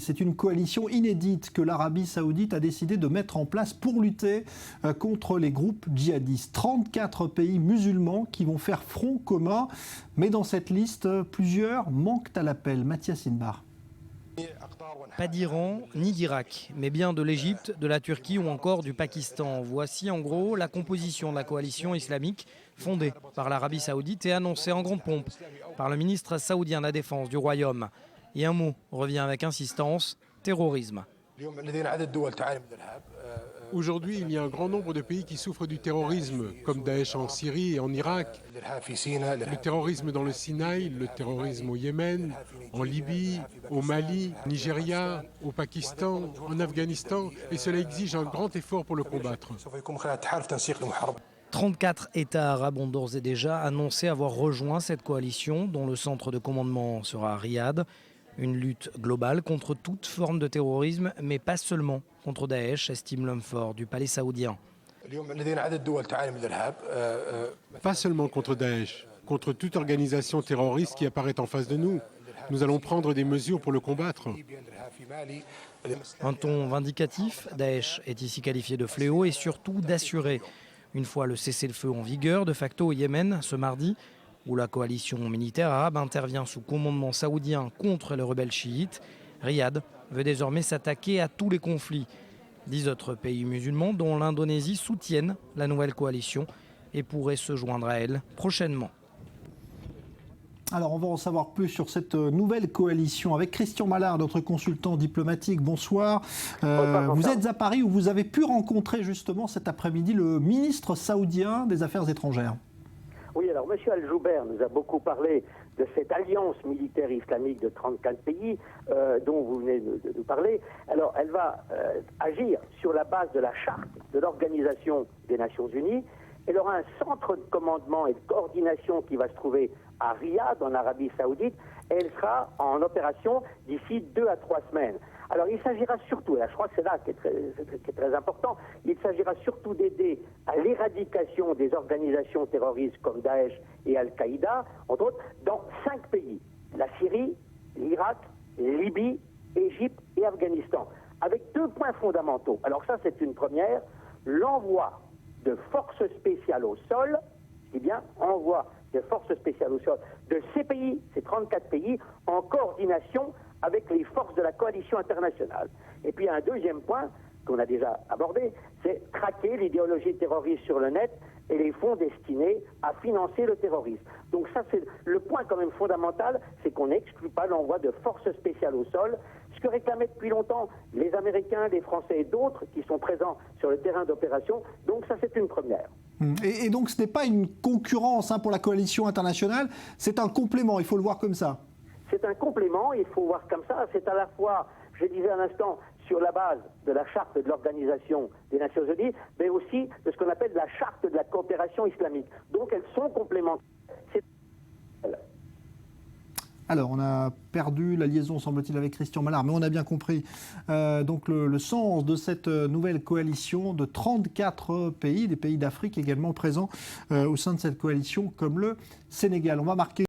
C'est une coalition inédite que l'Arabie saoudite a décidé de mettre en place pour lutter contre les groupes djihadistes. 34 pays musulmans qui vont faire front commun. Mais dans cette liste, plusieurs manquent à l'appel. Mathias Inbar. Pas d'Iran ni d'Irak, mais bien de l'Égypte, de la Turquie ou encore du Pakistan. Voici en gros la composition de la coalition islamique fondée par l'Arabie saoudite et annoncée en grande pompe par le ministre saoudien de la Défense du Royaume. Et un mot revient avec insistance, terrorisme. Aujourd'hui, il y a un grand nombre de pays qui souffrent du terrorisme, comme Daesh en Syrie et en Irak, le terrorisme dans le Sinaï, le terrorisme au Yémen, en Libye, au Mali, au Nigeria, au Pakistan, en Afghanistan, et cela exige un grand effort pour le combattre. 34 États arabes ont d'ores et déjà annoncé avoir rejoint cette coalition, dont le centre de commandement sera à Riyad. Une lutte globale contre toute forme de terrorisme, mais pas seulement contre Daesh, estime l'homme fort du palais saoudien. Pas seulement contre Daesh, contre toute organisation terroriste qui apparaît en face de nous. Nous allons prendre des mesures pour le combattre. Un ton vindicatif, Daesh est ici qualifié de fléau et surtout d'assuré. Une fois le cessez-le-feu en vigueur, de facto au Yémen, ce mardi, où la coalition militaire arabe intervient sous commandement saoudien contre les rebelles chiites, Riyad veut désormais s'attaquer à tous les conflits. 10 autres pays musulmans, dont l'Indonésie, soutiennent la nouvelle coalition et pourraient se joindre à elle prochainement. Alors, on va en savoir plus sur cette nouvelle coalition avec Christian Mallard, notre consultant diplomatique. Bonsoir. Vous êtes à Paris où vous avez pu rencontrer justement cet après-midi le ministre saoudien des Affaires étrangères. Oui, alors M. Al-Jouber nous a beaucoup parlé de cette alliance militaire islamique de 34 pays dont vous venez de nous parler. Alors, elle va agir sur la base de la charte de l'Organisation des Nations Unies. Elle aura un centre de commandement et de coordination qui va se trouver à Riyad, en Arabie Saoudite, et elle sera en opération d'ici 2 à 3 semaines. Alors il s'agira surtout, et là je crois que c'est là qui est très important, il s'agira surtout d'aider à l'éradication des organisations terroristes comme Daesh et Al-Qaïda, entre autres, dans 5 pays, la Syrie, l'Irak, Libye, Égypte et Afghanistan, avec 2 points fondamentaux. Alors ça c'est une première, l'envoi de forces spéciales au sol, eh bien, envoi de forces spéciales au sol de ces pays, ces 34 pays, en coordination avec les forces de la coalition internationale. Et puis, un deuxième point qu'on a déjà abordé, c'est traquer l'idéologie terroriste sur le net et les fonds destinés à financer le terrorisme. Donc ça, c'est le point quand même fondamental, c'est qu'on n'exclut pas l'envoi de forces spéciales au sol, ce que réclamaient depuis longtemps les Américains, les Français et d'autres qui sont présents sur le terrain d'opération. Donc ça, c'est une première. Et donc ce n'est pas une concurrence pour la coalition internationale, c'est un complément, il faut le voir comme ça. C'est un complément, il faut voir comme ça, c'est à la fois, je disais un instant, sur la base de la charte de l'Organisation des Nations Unies, mais aussi de ce qu'on appelle la charte de la coopération islamique. Donc elles sont complémentaires. Alors, on a perdu la liaison, semble-t-il, avec Christian Mallard, mais on a bien compris donc le sens de cette nouvelle coalition de 34 pays, des pays d'Afrique également présents au sein de cette coalition, comme le Sénégal. On va marquer